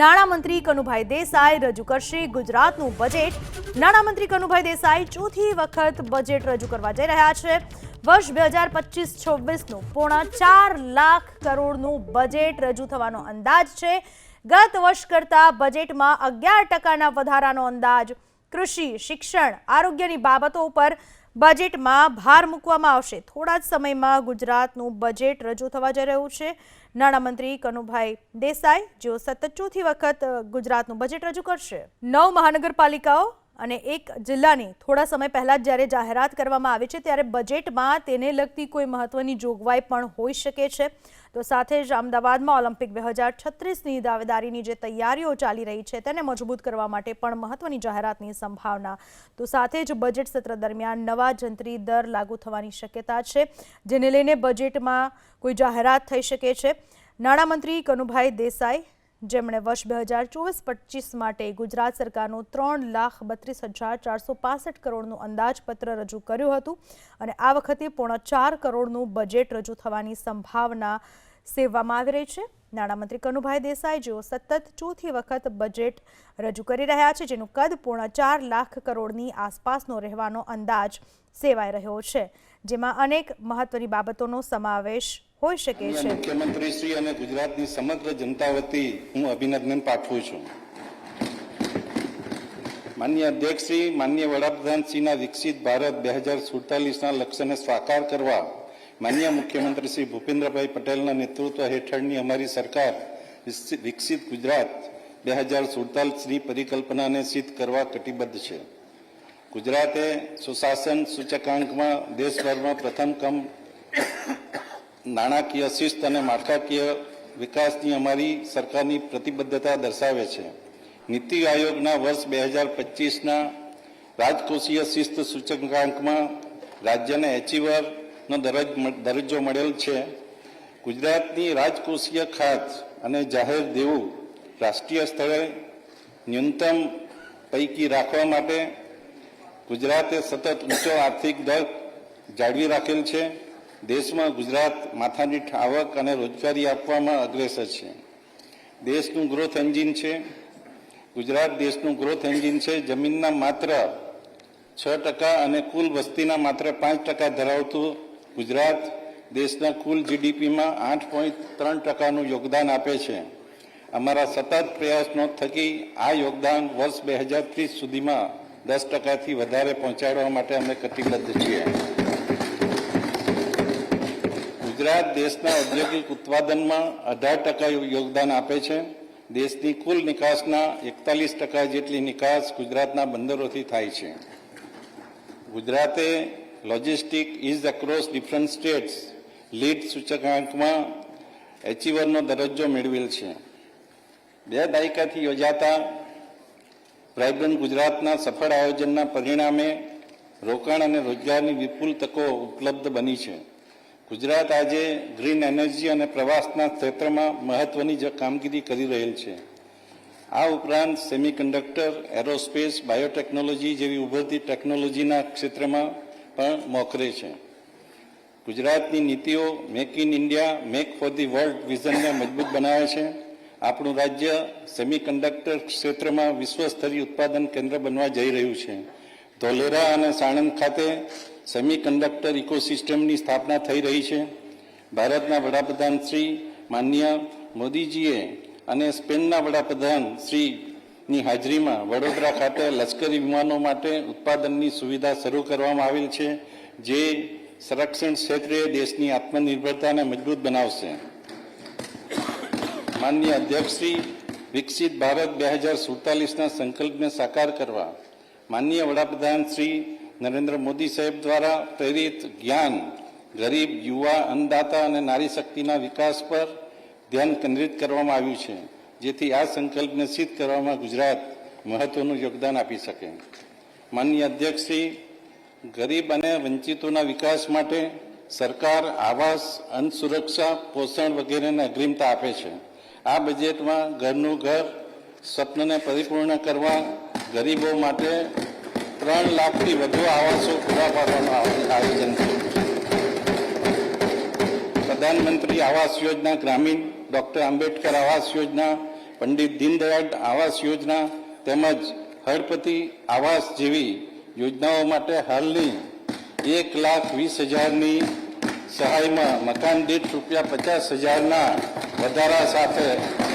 નાણામંત્રી કનુભાઈ દેસાઈ રજૂ કરશે ગુજરાતનું બજેટ। નાણામંત્રી કનુભાઈ દેસાઈ ચોથી વખત બજેટ રજૂ કરવા જઈ રહ્યા છે। વર્ષ 2025-26નું 4.5 લાખ કરોડનું બજેટ રજૂ થવાનો અંદાજ છે। ગત વર્ષ કરતાં બજેટમાં 11% વધારાનો અંદાજ। કૃષિ, શિક્ષણ, આરોગ્યની બાબતો ઉપર બજેટમાં ભાર મૂકવામાં આવશે। થોડા જ સમયમાં ગુજરાતનું બજેટ રજૂ થવા જઈ રહ્યું છે। નાણામંત્રી કનુભાઈ દેસાઈ જેઓ સતત ચોથી વખત ગુજરાતનું બજેટ રજૂ કરશે। 9 મહાનગરપાલિકાઓ અને 1 જિલ્લાની થોડા સમય પહેલા જ્યારે જાહેરાત કરવામાં આવી છે ત્યારે બજેટમાં તેને લગતી કોઈ મહત્વની જોગવાઈ પણ હોઈ શકે છે। તો સાથે જ અમદાવાદમાં ઓલિમ્પિક 2036ની દાવેદારીની જે તૈયારીઓ ચાલી રહી છે તેને મજબૂત કરવા માટે પણ મહત્વની જાહેરાતની સંભાવના। તો સાથે જ બજેટ સત્ર દરમિયાન નવા જંત્રી દર લાગુ થવાની શક્યતા છે, જેને લઈને બજેટમાં કોઈ જાહેરાત થઈ શકે છે। નાણામંત્રી કનુભાઈ દેસાઈ જેમણે વર્ષ 2024-25 માટે ગુજરાત સરકારનું 3,32,465 કરોડનું અંદાજપત્ર રજૂ કર્યું હતું અને આ વખતે 4.5 કરોડનું બજેટ રજૂ થવાની સંભાવના સેવવામાં આવી રહી છે। નાણામંત્રી કનુભાઈ દેસાઈ જેઓ સતત ચોથી વખત બજેટ રજૂ કરી રહ્યા છે, જેનું કદ 4.5 લાખ કરોડની આસપાસનો રહેવાનો અંદાજ સેવાઈ રહ્યો છે, જેમાં અનેક મહત્વની બાબતોનો સમાવેશ હોઈ શકે છે। મુખ્યમંત્રી શ્રી અને ગુજરાતની સમગ્ર જનતા વતી હું અભિનંદન પાઠવું છું। માનનીય અધ્યક્ષ શ્રી, માનનીય વડાપ્રધાન શ્રીના વિકસિત ભારત 2047ના લક્ષ્યને સાકાર કરવા માનનીય મુખ્યમંત્રી શ્રી ભૂપેન્દ્રભાઈ પટેલના નેતૃત્વ હેઠળની અમારી સરકાર વિકસિત ગુજરાત 2047ની પરિકલ્પનાને સિદ્ધ કરવા કટિબદ્ધ છે। ગુજરાતે સુશાસન સૂચકાંકમાં દેશભરમાં પ્રથમ ક્રમ, નાણાકીય શિસ્ત અને માળખાકીય વિકાસની અમારી સરકારની પ્રતિબદ્ધતા દર્શાવે છે। નીતિ આયોગના વર્ષ 2025ના રાજકોષીય શિસ્ત સૂચકાંકમાં રાજ્યને એચીવરનો દરજ્જો મળેલ છે। ગુજરાતની રાજકોષીય ખાત અને જાહેર દેવું રાષ્ટ્રીય સ્તરે ન્યૂનતમ પૈકી રાખવા માટે ગુજરાતે સતત ઊંચો આર્થિક દર જાળવી રાખેલ છે। દેશમાં ગુજરાત માથાની આવક અને રોજગારી આપવામાં અગ્રેસર છે। દેશનું ગ્રોથ એન્જિન છે। ગુજરાત દેશનું ગ્રોથ એન્જિન છે। જમીનના માત્ર 6% અને કુલ વસ્તીના માત્ર 5% ધરાવતું ગુજરાત દેશના કુલ જીડીપીમાં 8.3%નું યોગદાન આપે છે। અમારા સતત પ્રયાસનો થકી આ યોગદાન વર્ષ 2030 સુધીમાં 10%થી વધારે પહોંચાડવા માટે અમે કટિબદ્ધ છીએ। ગુજરાત દેશના ઔદ્યોગિક ઉત્પાદનમાં 18% યોગદાન આપે છે। દેશની કુલ નિકાસના 41% જેટલી નિકાસ ગુજરાતના બંદરોથી થાય છે। ગુજરાતે logistic ease across different states LEAD સૂચકાંકમાં એચીવરનો દરજ્જો મેળવેલ છે। 2 દાયકાથી યોજાતા વાયબ્રન્ટ ગુજરાતના સફળ આયોજનના પરિણામે રોકાણ અને રોજગારની વિપુલ તકો ઉપલબ્ધ બની છે। ગુજરાત આજે ગ્રીન એનર્જી અને પ્રવાસના ક્ષેત્રમાં મહત્વની કામગીરી કરી રહેલ છે। આ ઉપરાંત સેમિકન્ડક્ટર, એરોસ્પેસ, બાયોટેકનોલોજી જેવી ઉભરતી ટેકનોલોજીના ક્ષેત્રમાં પણ મોખરે છે। ગુજરાતની નીતિઓ make in India, make for the world વિઝનને મજબૂત બનાવે છે। આપણું રાજ્ય સેમિકન્ડક્ટર ક્ષેત્રમાં વિશ્વસ્તરીય ઉત્પાદન કેન્દ્ર બનવા જઈ રહ્યું છે। ધોલેરા અને સાણંદ ખાતે સેમિકન્ડક્ટર ઇકોસિસ્ટમની સ્થાપના થઈ રહી છે। ભારતના વડાપ્રધાન શ્રી માનનીય મોદીજીએ અને સ્પેનના વડાપ્રધાન શ્રીની હાજરીમાં વડોદરા ખાતે લશ્કરી વિમાનો માટે ઉત્પાદનની સુવિધા શરૂ કરવામાં આવેલ છે, જે સંરક્ષણ ક્ષેત્રે દેશની આત્મનિર્ભરતાને મજબૂત બનાવશે। માનનીય અધ્યક્ષશ્રી, વિકસિત ભારત 2047ના સંકલ્પને સાકાર કરવા માનનીય વડાપ્રધાન શ્રી નરેન્દ્ર મોદી સાહેબ દ્વારા પ્રેરિત જ્ઞાન, ગરીબ, યુવા, અન્નદાતા અને નારી શક્તિના વિકાસ પર ધ્યાન કેન્દ્રિત કરવામાં આવ્યું છે, જેથી આ સંકલ્પને સિદ્ધ કરવામાં ગુજરાત મહત્વનું યોગદાન આપી શકે। માનનીય અધ્યક્ષશ્રી, ગરીબ અને વંચિતોના વિકાસ માટે સરકાર આવાસ, અન્ન સુરક્ષા, પોષણ વગેરેને અગ્રિમતા આપે છે। આ બજેટમાં ઘરનું ઘર સ્વપ્નને પરિપૂર્ણ કરવા ગરીબો માટે 3 લાખથી વધુ આવાસો પૂરા પાડવાનું આયોજન છે। પ્રધાનમંત્રી આવાસ યોજના ગ્રામીણ, ડૉક્ટર આંબેડકર આવાસ યોજના, પંડિત દીનદયાળ આવાસ યોજના તેમજ હળપતિ આવાસ જેવી યોજનાઓ માટે હાલની 1,20,000ની સહાયમાં મકાન દીઠ ₹50,000ના વધારા સાથે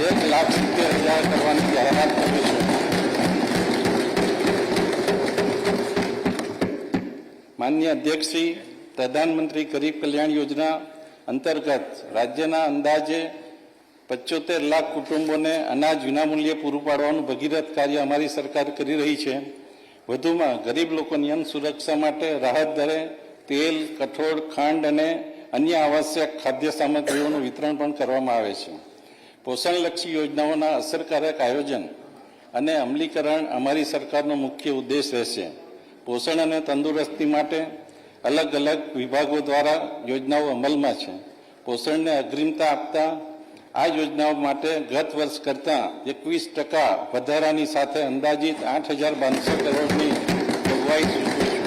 1,70,000 કરવાની જાહેરાત કરી છે. માનનીય અધ્યક્ષશ્રી, પ્રધાનમંત્રી ગરીબ કલ્યાણ યોજના અંતર્ગત રાજ્યના અંદાજે 75 લાખ કુટુંબોને અનાજ વિનામૂલ્યે પૂરું પાડવાનું ભગીરથ કાર્ય અમારી સરકાર કરી રહી છે. વધુમાં ગરીબ લોકોની અન્ન સુરક્ષા માટે રાહત દરે તેલ, કઠોળ, ખાંડ અને અન્ય આવશ્યક ખાદ્ય સામગ્રીઓનું વિતરણ પણ કરવામાં આવે છે. પોષણલક્ષી યોજનાઓના અસરકારક આયોજન અને અમલીકરણ અમારી સરકારનો મુખ્ય ઉદ્દેશ રહેશે. પોષણ અને તંદુરસ્તી માટે અલગ અલગ વિભાગો દ્વારા યોજનાઓ અમલમાં છે. પોષણને અગ્રિમતા આપતા આ યોજનાઓ માટે ગત વર્ષ કરતાં 21% વધારાની સાથે અંદાજિત 8,200 કરોડની જોગવાઈ સૂચવી છે.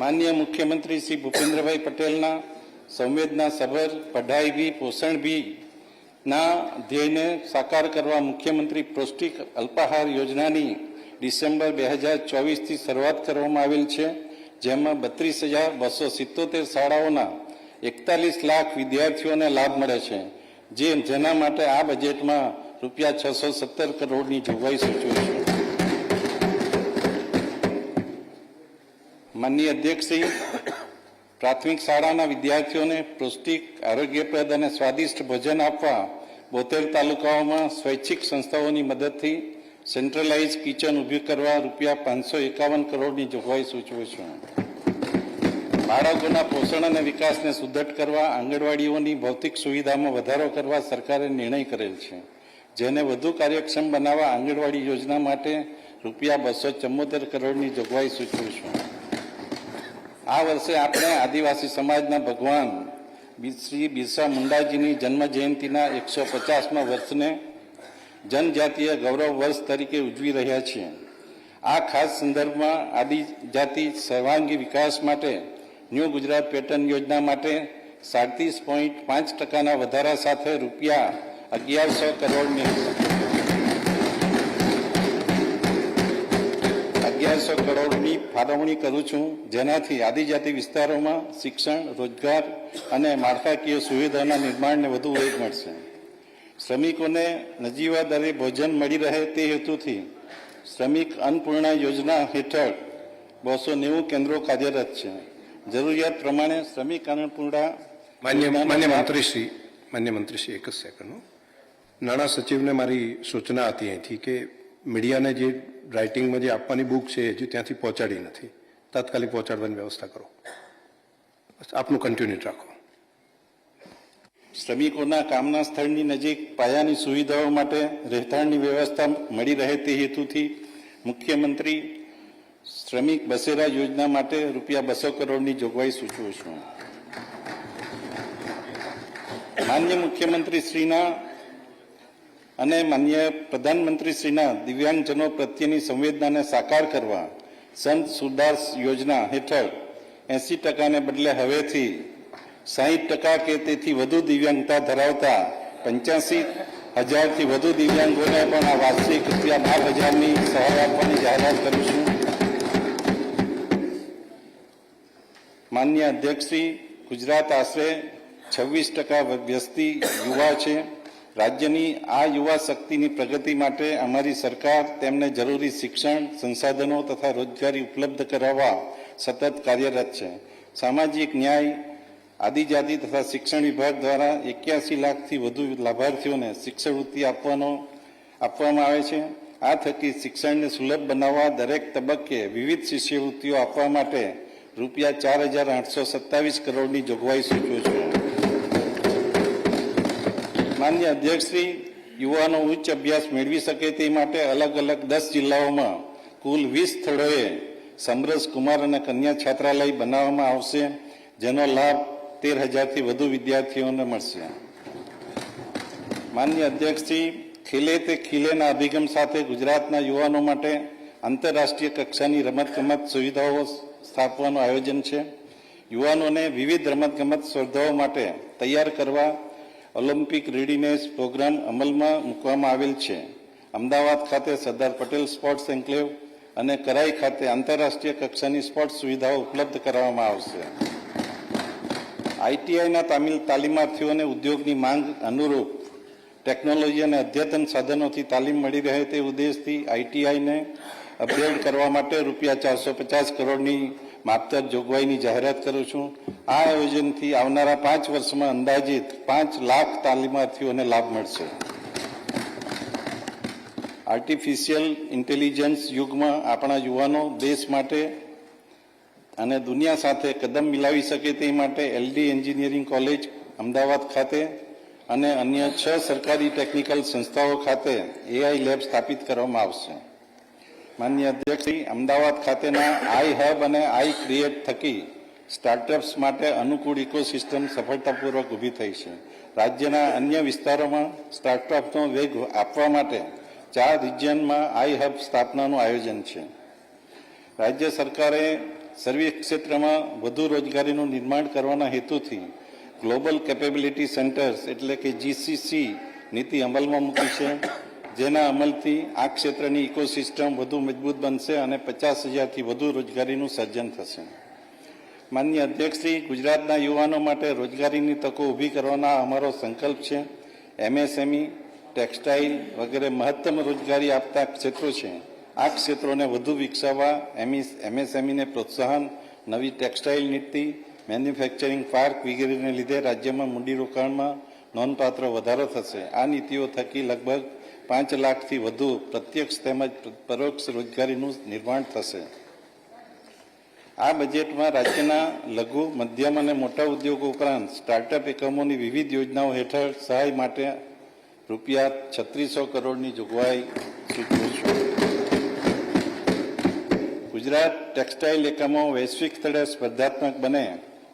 માનનીય મુખ્યમંત્રી શ્રી ભૂપેન્દ્રભાઈ પટેલના સંવેદનાસભર પઢાઈ ભી પોષણ ભી ના ધ્યેયને સાકાર કરવા મુખ્યમંત્રી પૌષ્ટિક અલ્પાહાર યોજનાની ડિસેમ્બર 2024થી શરૂઆત કરવામાં આવેલ છે, જેમાં 32,277 શાળાઓના 41 લાખ વિદ્યાર્થીઓને લાભ મળે છે, જેના માટે આ બજેટમાં ₹617 કરોડની જોગવાઈ સૂચવી છે. માનનીય અધ્યક્ષશ્રી, પ્રાથમિક શાળાના વિદ્યાર્થીઓને પૌષ્ટિક, આરોગ્યપ્રદ અને સ્વાદિષ્ટ ભોજન આપવા 72 તાલુકાઓમાં સ્વૈચ્છિક સંસ્થાઓની મદદથી સેન્ટ્રલાઇઝ કિચન ઊભી કરવા ₹551 કરોડની જોગવાઈ સૂચવે છે. બાળકોના પોષણ અને વિકાસને સુદૃઢ કરવા આંગણવાડીઓની ભૌતિક સુવિધામાં વધારો કરવા સરકારે નિર્ણય કરેલ છે, જેને વધુ કાર્યક્ષમ બનાવવા આંગણવાડી યોજના માટે ₹274 કરોડની જોગવાઈ સૂચવી છે. આ વર્ષે આપણે આદિવાસી સમાજના ભગવાન શ્રી બિરસા મુંડાજીની જન્મ જયંતિના 150મા વર્ષને જનજાતીય ગૌરવ વર્ષ તરીકે ઉજવી રહ્યા છીએ. આ ખાસ સંદર્ભમાં આદિજાતિ સર્વાંગી વિકાસ માટે ન્યૂ ગુજરાત પેટર્ન યોજના માટે 37.5%ના વધારા સાથે ₹1,100 કરોડની 1,100 કરોડની ફાળવણી કરું છું, જેનાથી આદિજાતિ વિસ્તારોમાં શિક્ષણ, રોજગાર અને માળખાકીય સુવિધાના નિર્માણને વધુ વેગ મળશે. શ્રમિકોને નજીવા દરે ભોજન મળી રહે તે હેતુથી શ્રમિક અન્નપૂર્ણા યોજના હેઠળ 290 કેન્દ્રો કાર્યરત છે. જરૂરિયાત પ્રમાણે શ્રમિક અન્નપૂર્ણા માન્ય મંત્રીશ્રી એક જ સેકન્ડ. નાણાં સચિવને મારી સૂચના હતી અહીંથી કે મીડિયાને જે રાઇટિંગમાં જે આપવાની બુક છે હજી ત્યાંથી પહોંચાડી નથી, તાત્કાલિક પહોંચાડવાની વ્યવસ્થા કરો. આપનું કન્ટિન્યુ રાખો. શ્રમિકોના કામના સ્થળની નજીક પાયાની સુવિધાઓ માટે રહેઠાણની વ્યવસ્થા મળી રહે તે હેતુથી મુખ્યમંત્રી શ્રમિક બસેરા યોજના માટે ₹200 કરોડની જોગવાઈ સૂચવું છું. માન્ય મુખ્યમંત્રીશ્રીના અને માન્ય પ્રધાનમંત્રીશ્રીના દિવ્યાંગજનો પ્રત્યેની સંવેદનાને સાકાર કરવા સંત સુરદાસ યોજના હેઠળ 80%ને બદલે હવેથી 60% કે તેથી વધુ દિવ્યાંગતા ધરાવતા 85,000થી વધુ દિવ્યાંગોને પણ આ વાર્ષિક ₹12,000ની સહાય આપવાની જાહેરાત કરું છું. માનનીય અધ્યક્ષશ્રી, ગુજરાત આશરે 26% વસ્તી યુવા છે. રાજ્યની આ યુવા શક્તિની પ્રગતિ માટે અમારી સરકાર તેમને જરૂરી શિક્ષણ, સંસાધનો તથા રોજગારી ઉપલબ્ધ કરાવવા સતત કાર્યરત છે. સામાજિક ન્યાય, આદિજાતિ તથા શિક્ષણ વિભાગ દ્વારા 81 લાખથી વધુ લાભાર્થીઓને શિક્ષણવૃત્તિ આપવામાં આવે છે. આ થકી શિક્ષણને સુલભ બનાવવા દરેક તબક્કે વિવિધ શિષ્યવૃત્તિઓ આપવા માટે ₹4,827 કરોડની જોગવાઈ સૂચવું છું. માન્ય અધ્યક્ષશ્રી, યુવાનો ઉચ્ચ અભ્યાસ મેળવી શકે તે માટે અલગ અલગ 10 જિલ્લાઓમાં કુલ 20 સ્થળોએ સમરસ કુમાર અને કન્યા છાત્રાલય બનાવવામાં આવશે, જેનો લાભ 13,000થી વધુ વિદ્યાર્થીઓને મળશે. માન્ય અધ્યક્ષશ્રી, ખેલે તે ખીલેના અભિગમ સાથે ગુજરાતના યુવાનો માટે આંતરરાષ્ટ્રીય કક્ષાની રમતગમત સુવિધાઓ સ્થાપવાનું આયોજન છે. યુવાનોને વિવિધ રમતગમત સ્પર્ધાઓ માટે તૈયાર કરવા ઓલિમ્પિક રેડીનેસ પ્રોગ્રામ અમલમાં મૂકવામાં આવેલ છે. અમદાવાદ ખાતે સરદાર પટેલ સ્પોર્ટ્સ એન્કલેવ અને કરાઈ ખાતે આંતરરાષ્ટ્રીય કક્ષાની સ્પોર્ટ્સ સુવિધાઓ ઉપલબ્ધ કરાવવામાં આવશે. આઈટીઆઈના તાલીમાર્થીઓને ઉદ્યોગની માંગ અનુરૂપ ટેકનોલોજી અને અદ્યતન સાધનોથી તાલીમ મળી રહે તે ઉદ્દેશથી આઈટીઆઈને અપગ્રેડ કરવા માટે ₹450 કરોડની માપતક જોગવાઈની જાહેરાત કરું છું. આ આયોજનથી આવનારા 5 વર્ષમાં અંદાજિત 5 લાખ તાલીમાર્થીઓને લાભ મળશે. આર્ટિફિશિયલ ઇન્ટેલિજન્સ યુગમાં આપણા યુવાનો દેશ માટે અને દુનિયા સાથે કદમ મિલાવી શકે તે માટે એલડી એન્જિનિયરિંગ કોલેજ અમદાવાદ ખાતે અને અન્ય 6 સરકારી ટેકનિકલ સંસ્થાઓ ખાતે એઆઈ લેબ સ્થાપિત કરવામાં આવશે. માનનીય અધ્યક્ષ, અમદાવાદ ખાતેના આઈ હબ અને આઈ ક્રિએટ થકી સ્ટાર્ટઅપ્સ માટે અનુકૂળ ઇકોસિસ્ટમ સફળતાપૂર્વક ઊભી થઈ છે. રાજ્યના અન્ય વિસ્તારોમાં સ્ટાર્ટઅપનો વેગ આપવા માટે 4 રિજિયનમાં આઈ હબ સ્થાપનાનું આયોજન છે. રાજ્ય સરકારે સર્વિસ ક્ષેત્રમાં વધુ રોજગારીનું નિર્માણ કરવાના હેતુથી ગ્લોબલ કેપેબિલિટી સેન્ટર્સ એટલે કે જીસીસી નીતિ અમલમાં મૂકી છે, જેના અમલથી આ ક્ષેત્રની ઇકોસિસ્ટમ વધુ મજબૂત બનશે અને 50,000થી વધુ રોજગારીનું સર્જન થશે. માનનીય અધ્યક્ષશ્રી, ગુજરાતના યુવાનો માટે રોજગારીની તકો ઊભી કરવાના અમારો સંકલ્પ છે. એમએસએમઈ, ટેક્સટાઇલ વગેરે મહત્તમ રોજગારી આપતા ક્ષેત્રો છે. આ ક્ષેત્રોને વધુ વિકસાવવા એમએસએમઈને પ્રોત્સાહન, નવી ટેક્સટાઇલ નીતિ, મેન્યુફેક્ચરિંગ પાર્ક વગેરેને લીધે રાજ્યમાં મૂડીરોકાણમાં નોંધપાત્ર વધારો થશે. આ નીતિઓ થકી લગભગ 5 લાખથી વધુ પ્રત્યક્ષ તેમજ પરોક્ષ રોજગારીનું નિર્માણ થશે. આ બજેટમાં રાજ્યના લઘુ, મધ્યમ અને મોટા ઉદ્યોગો ઉપરાંત સ્ટાર્ટઅપ એકમોની વિવિધ યોજનાઓ હેઠળ સહાય માટે ₹3600 કરોડની જોગવાઈ સૂચવું છું. ગુજરાત ટેક્સટાઇલ એકમો વૈશ્વિક સ્તરે સ્પર્ધાત્મક બને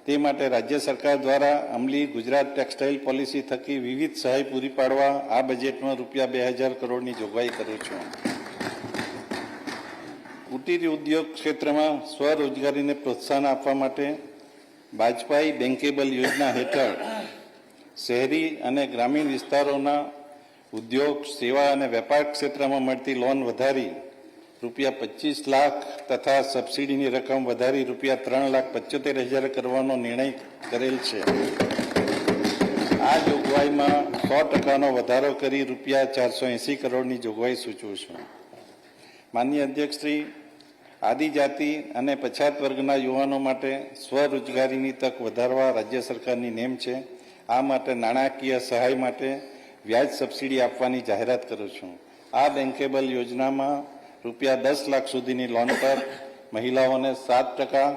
તે માટે રાજ્ય સરકાર દ્વારા અમલી ગુજરાત ટેક્સટાઇલ પોલિસી થકી વિવિધ સહાય પૂરી પાડવા આ બજેટમાં ₹2000 કરોડની જોગવાઈ કરું છું. કુટીર ઉદ્યોગ ક્ષેત્રમાં સ્વરોજગારીને પ્રોત્સાહન આપવા માટે વાજપાઈ બેન્કેબલ યોજના હેઠળ શહેરી અને ગ્રામીણ વિસ્તારોના ઉદ્યોગ, સેવા અને વેપાર ક્ષેત્રમાં મળતી લોન વધારી ₹25 લાખ તથા સબસિડીની રકમ વધારી ₹3,75,000 કરવાનો નિર્ણય કરેલ છે. આ જોગવાઈમાં 100% વધારો કરી ₹480 કરોડની જોગવાઈ સૂચવું છું. માનનીય અધ્યક્ષશ્રી, આદિજાતિ અને પછાત વર્ગના યુવાનો માટે સ્વરોજગારીની તક વધારવા રાજ્ય સરકારની નેમ છે. આ માટે નાણાકીય સહાય માટે વ્યાજ સબસિડી આપવાની જાહેરાત કરું છું. આ બેન્કેબલ યોજનામાં ₹10 લાખ સુધીની લોન પર મહિલાઓને 7%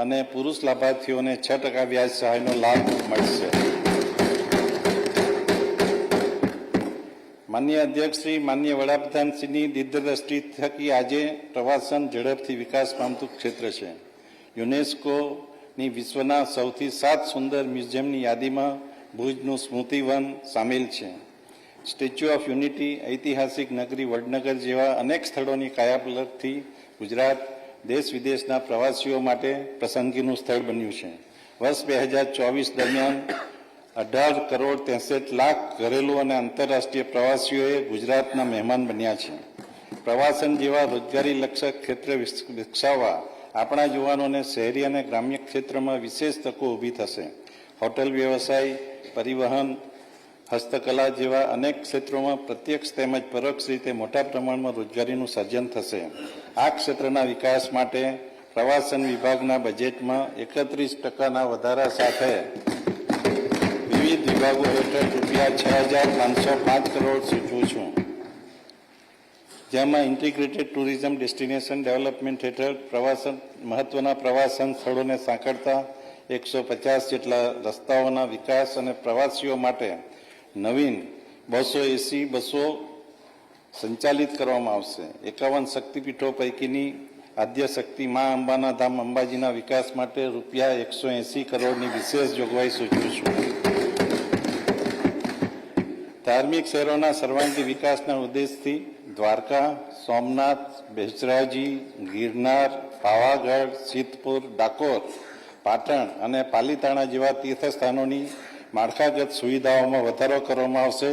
અને પુરુષ લાભાર્થીઓને 6% વ્યાજ સહાયનો લાભ મળશે. માનનીય અધ્યક્ષશ્રી, માનનીય વડાપ્રધાનશ્રીની દીર્ઘદ્રષ્ટિ થકી આજે પ્રવાસન ઝડપથી વિકાસ પામતું ક્ષેત્ર છે. યુનેસ્કોની વિશ્વના સૌથી 7 સુંદર મ્યુઝિયમની યાદીમાં ભુજનું સ્મૃતિવન સામેલ છે. સ્ટેચ્યુ ઓફ યુનિટી, ઐતિહાસિક નગરી વડનગર જેવા અનેક સ્થળોની કાયાપલટથી ગુજરાત દેશ વિદેશના પ્રવાસીઓ માટે પસંદગીનું સ્થળ બન્યું છે. વર્ષ 2024 દરમિયાન 18,63 લાખ ઘરેલું અને આંતરરાષ્ટ્રીય પ્રવાસીઓએ ગુજરાતના મહેમાન બન્યા છે. પ્રવાસન જેવા રોજગારી લક્ષક ક્ષેત્ર વિકસાવવા આપણા યુવાનોને શહેરી અને ગ્રામ્ય ક્ષેત્રમાં વિશેષ તકો ઊભી થશે. હોટેલ વ્યવસાય, પરિવહન, હસ્તકલા જેવા અનેક ક્ષેત્રોમાં પ્રત્યક્ષ તેમજ પરોક્ષ રીતે મોટા પ્રમાણમાં રોજગારીનું સર્જન થશે. આ ક્ષેત્રના વિકાસ માટે પ્રવાસન વિભાગના બજેટમાં 31% વધારા સાથે વિવિધ વિભાગો હેઠળ ₹6,505 કરોડ સૂચવું છું. જેમાં ઇન્ટિગ્રેટેડ ટુરિઝમ ડેસ્ટિનેશન ડેવલપમેન્ટ હેઠળ મહત્વના પ્રવાસન સ્થળોને સાંકળતા 150 જેટલા રસ્તાઓના વિકાસ અને પ્રવાસીઓ માટે નવીન 280 બસો સંચાલિત કરવામાં આવશે. 51 શક્તિપીઠો પૈકીની આદ્ય શક્તિ મા અંબાના ધામ અંબાજીના વિકાસ માટે ₹180 કરોડની વિશેષ જોગવાઈ સૂચવું છું. ધાર્મિક શહેરોના સર્વાંગી વિકાસના ઉદ્દેશથી દ્વારકા, સોમનાથ, બેચરાજી, ગિરનાર, પાવાગઢ, સિદ્ધપુર, ડાકોર, પાટણ અને પાલીતાણા જેવા તીર્થસ્થાનોની માળખાગત સુવિધાઓમાં વધારો કરવામાં આવશે